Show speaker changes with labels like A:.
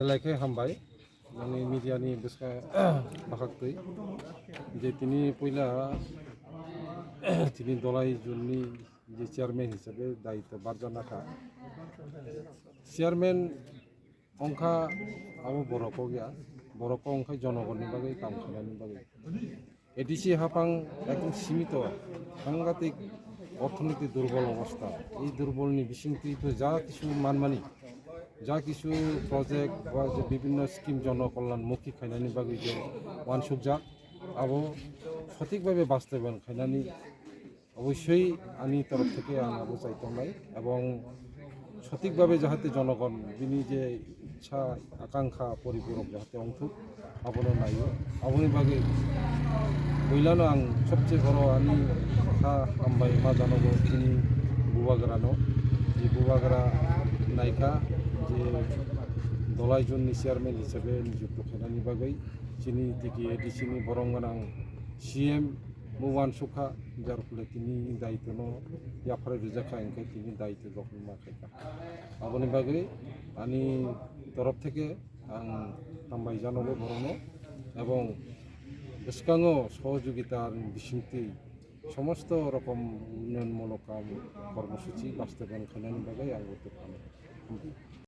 A: लाइके हामबाय माने मिडियानि बेसका बाहागै जे তিনি পয়লা তিনি দলাই জুনनि যে চেয়ারম্যান হিসাবে দায়িত্ব বারজানাখা চেয়ারম্যান अंखा आबो बर'खौ गैया बर'खौ अंखाय जनगणनि बागै काम खालामनायनि बागै एडिसि हाफां एकदम সীমিত সাংঘাতিক অর্থনৈতিক দুর্বল অবস্থা এই দুর্বলনি বিশৃঙ্খলিত যা কিছু মানমানি যা কিছু প্রজেক্ট বা যে বিভিন্ন স্কিম জনকল্যাণমুখী খাইনানি বাগै যে ওয়ানসুকজাক আবো সঠিকভাবে বাস্তবায়ন খাইনানি অবশ্যই আনি তরফ থেকে আনাবো চাইতাম এবং সঠিকভাবে যাহাতে জনগণ বিনি যে ইচ্ছা আকাঙ্ক্ষা পরিপূরক যাহাতে অংশুক আবনো নাयो আবनि बागै बयलानो आं सबसे बড় आंनि हा हामबाय मा जानांगौ दिनै बुबागोरानो जे बुबागोरा नायका जे दलाइ जननि चेयारमेन हिसाबै नियुक्त खालामनायनि बागै जोंनि दिगि एडिसिनि बरंगोनां सिएम मुवान सुखा যার ফলে তিনি দায়িত্ব ইয়াফারে রুজাখা এনকে তিনি দায়িত্ব গ্রহণ মাখাইকা আবনি বাগৈ আনি তরফ থেকে আং হামবাই জানাবো বরনো এবং বেসকাঙো সহযোগিতার বিশৃঙ্খলি সমস্ত রকম উন্নয়নমূলক কর্মসূচি বাস্তবায়ন খালানি বাগৈ আं